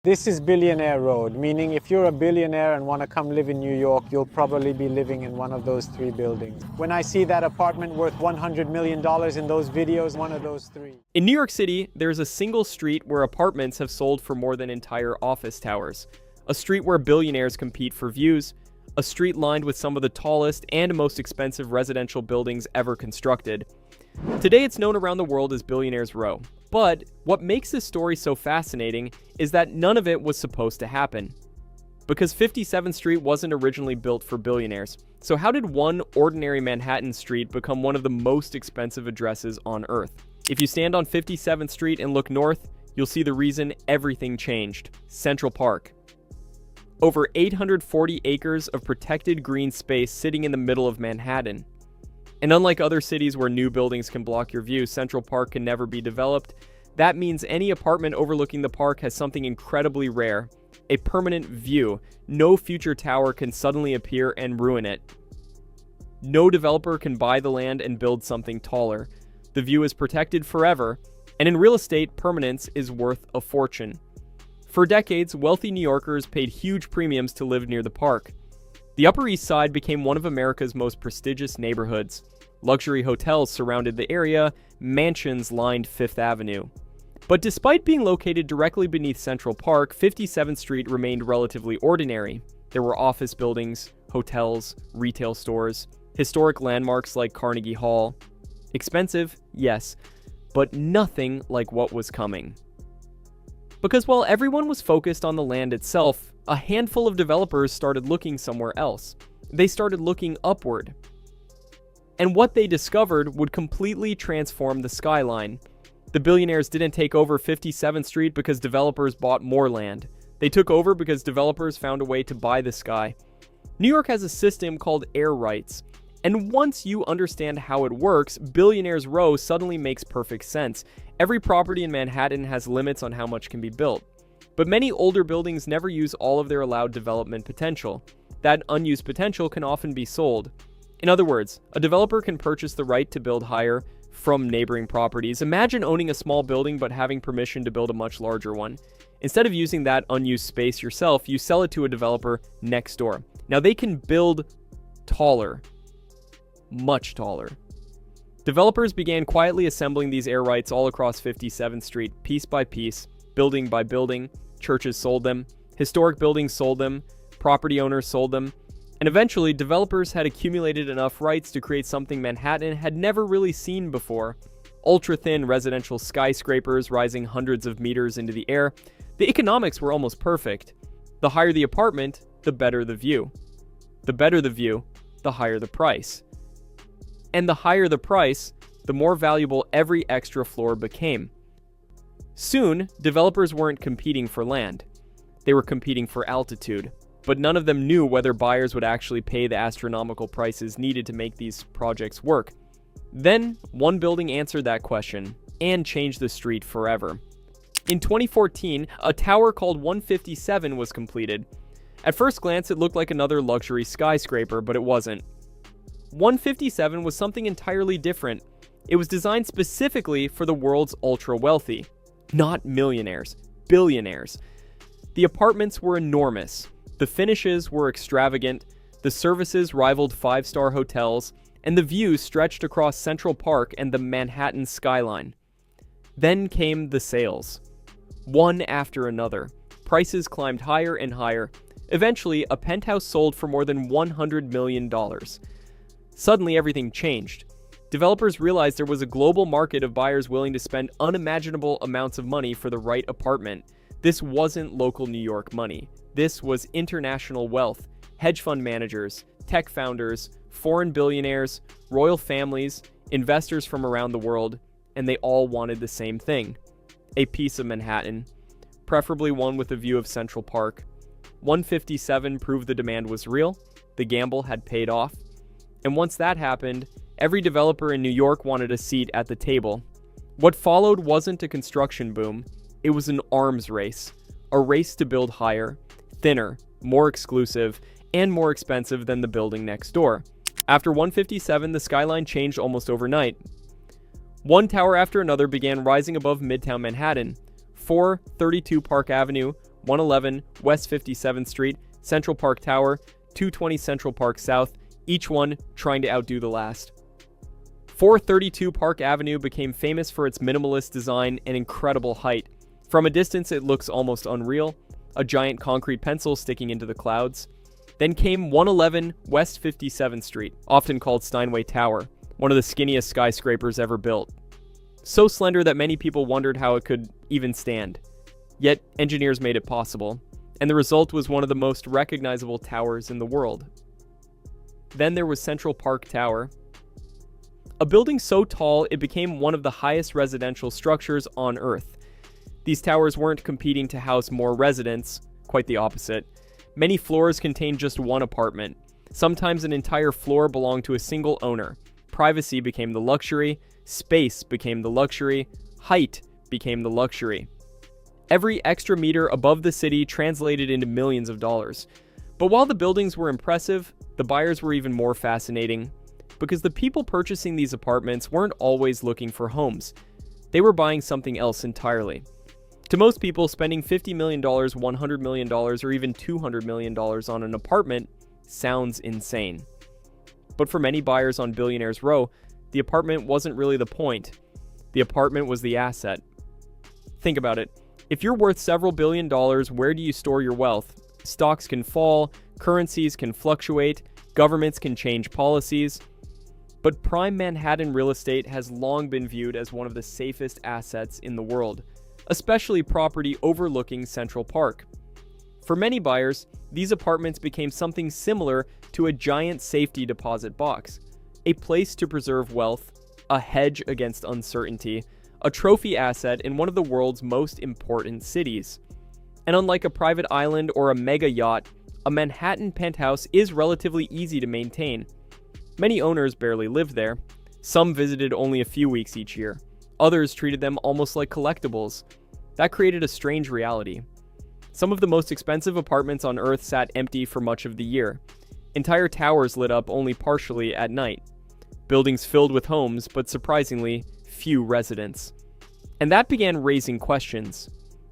This is Billionaire Road, meaning if you're a billionaire and want to come live in New York, you'll probably be living in one of those three buildings. When I see that apartment worth $100 million in those videos, one of those three. In New York City, there's a single street where apartments have sold for more than entire office towers. A street where billionaires compete for views. A street lined with some of the tallest and most expensive residential buildings ever constructed. Today, it's known around the world as Billionaires Row. But what makes this story so fascinating is that none of it was supposed to happen. Because 57th Street wasn't originally built for billionaires. So how did one ordinary Manhattan street become one of the most expensive addresses on Earth? If you stand on 57th Street and look north, you'll see the reason everything changed: Central Park. Over 840 acres of protected green space sitting in the middle of Manhattan. And unlike other cities where new buildings can block your view, Central Park can never be developed. That means any apartment overlooking the park has something incredibly rare: a permanent view. No future tower can suddenly appear and ruin it. No developer can buy the land and build something taller. The view is protected forever, and in real estate, permanence is worth a fortune. For decades, wealthy New Yorkers paid huge premiums to live near the park. The Upper East Side became one of America's most prestigious neighborhoods. Luxury hotels surrounded the area, mansions lined Fifth Avenue. But despite being located directly beneath Central Park, 57th Street remained relatively ordinary. There were office buildings, hotels, retail stores, historic landmarks like Carnegie Hall. Expensive, yes, but nothing like what was coming. Because while everyone was focused on the land itself, a handful of developers started looking somewhere else. They started looking upward. And what they discovered would completely transform the skyline. The billionaires didn't take over 57th Street because developers bought more land. They took over because developers found a way to buy the sky. New York has a system called air rights. And once you understand how it works, Billionaires Row suddenly makes perfect sense. Every property in Manhattan has limits on how much can be built. But many older buildings never use all of their allowed development potential. That unused potential can often be sold. In other words, a developer can purchase the right to build higher from neighboring properties. Imagine owning a small building but having permission to build a much larger one. Instead of using that unused space yourself, you sell it to a developer next door. Now they can build taller. Much taller. Developers began quietly assembling these air rights all across 57th Street, piece by piece, building by building. Churches sold them, historic buildings sold them, property owners sold them, and eventually developers had accumulated enough rights to create something Manhattan had never really seen before. Ultra-thin residential skyscrapers rising hundreds of meters into the air. The economics were almost perfect. The higher the apartment, the better the view. The better the view, the higher the price. And the higher the price, the more valuable every extra floor became. Soon, developers weren't competing for land. They were competing for altitude. But none of them knew whether buyers would actually pay the astronomical prices needed to make these projects work. Then, one building answered that question and changed the street forever. In 2014, a tower called 157 was completed. At first glance, it looked like another luxury skyscraper, but it wasn't. 157 was something entirely different. It was designed specifically for the world's ultra-wealthy. Not millionaires, billionaires. The apartments were enormous. The finishes were extravagant, the services rivaled five-star hotels, and the views stretched across Central Park and the Manhattan skyline. Then came the sales. One after another. Prices climbed higher and higher. Eventually, a penthouse sold for more than $100 million. Suddenly, everything changed. Developers realized there was a global market of buyers willing to spend unimaginable amounts of money for the right apartment. This wasn't local New York money. This was international wealth, hedge fund managers, tech founders, foreign billionaires, royal families, investors from around the world, and they all wanted the same thing: a piece of Manhattan, preferably one with a view of Central Park. 157 proved the demand was real, the gamble had paid off, and once that happened, every developer in New York wanted a seat at the table. What followed wasn't a construction boom, it was an arms race, a race to build higher, thinner, more exclusive, and more expensive than the building next door. After 157, the skyline changed almost overnight. One tower after another began rising above Midtown Manhattan. 432 Park Avenue, 111 West 57th Street, Central Park Tower, 220 Central Park South, each one trying to outdo the last. 432 Park Avenue became famous for its minimalist design and incredible height. From a distance, it looks almost unreal, a giant concrete pencil sticking into the clouds. Then came 111 West 57th Street, often called Steinway Tower, one of the skinniest skyscrapers ever built. So slender that many people wondered how it could even stand. Yet, engineers made it possible, and the result was one of the most recognizable towers in the world. Then there was Central Park Tower, a building so tall it became one of the highest residential structures on Earth. These towers weren't competing to house more residents, quite the opposite. Many floors contained just one apartment. Sometimes an entire floor belonged to a single owner. Privacy became the luxury, space became the luxury, height became the luxury. Every extra meter above the city translated into millions of dollars. But while the buildings were impressive, the buyers were even more fascinating, because the people purchasing these apartments weren't always looking for homes. They were buying something else entirely. To most people, spending $50 million, $100 million, or even $200 million on an apartment sounds insane. But for many buyers on Billionaires Row, the apartment wasn't really the point. The apartment was the asset. Think about it. If you're worth several $billion, where do you store your wealth? Stocks can fall, currencies can fluctuate, governments can change policies. But prime Manhattan real estate has long been viewed as one of the safest assets in the world, especially property overlooking Central Park. For many buyers, these apartments became something similar to a giant safety deposit box, a place to preserve wealth, a hedge against uncertainty, a trophy asset in one of the world's most important cities. And unlike a private island or a mega yacht, a Manhattan penthouse is relatively easy to maintain. Many owners barely lived there. Some visited only a few weeks each year. Others treated them almost like collectibles. That created a strange reality. Some of the most expensive apartments on Earth sat empty for much of the year. Entire towers lit up only partially at night. Buildings filled with homes, but surprisingly, few residents. And that began raising questions.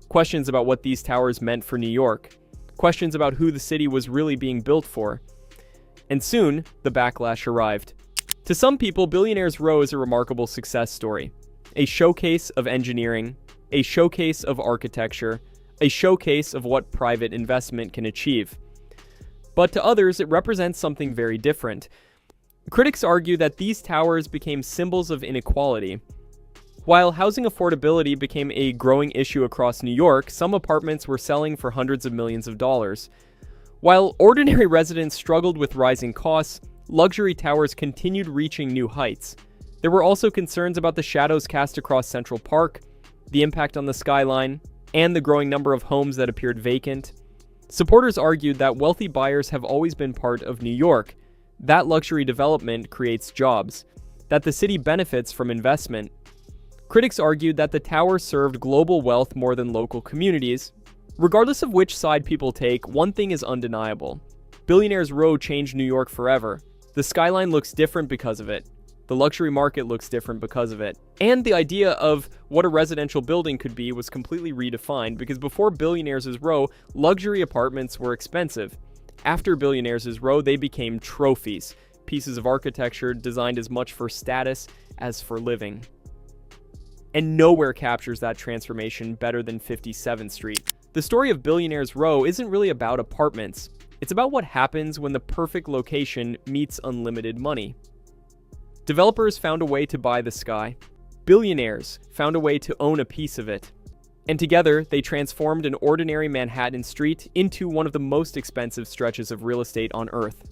Questions about what these towers meant for New York. Questions about who the city was really being built for. And soon, the backlash arrived. To some people, Billionaires Row is a remarkable success story. A showcase of engineering, a showcase of architecture, a showcase of what private investment can achieve. But to others, it represents something very different. Critics argue that these towers became symbols of inequality. While housing affordability became a growing issue across New York, some apartments were selling for hundreds of millions of dollars. While ordinary residents struggled with rising costs, luxury towers continued reaching new heights. There were also concerns about the shadows cast across Central Park, the impact on the skyline, and the growing number of homes that appeared vacant. Supporters argued that wealthy buyers have always been part of New York, that luxury development creates jobs, that the city benefits from investment. Critics argued that the tower served global wealth more than local communities. Regardless of which side people take, one thing is undeniable. Billionaires Row changed New York forever. The skyline looks different because of it. The luxury market looks different because of it. And the idea of what a residential building could be was completely redefined, because before Billionaires Row, luxury apartments were expensive. After Billionaires Row, they became trophies, pieces of architecture designed as much for status as for living. And nowhere captures that transformation better than 57th Street. The story of Billionaires Row isn't really about apartments. It's about what happens when the perfect location meets unlimited money. Developers found a way to buy the sky. Billionaires found a way to own a piece of it. And together, they transformed an ordinary Manhattan street into one of the most expensive stretches of real estate on Earth.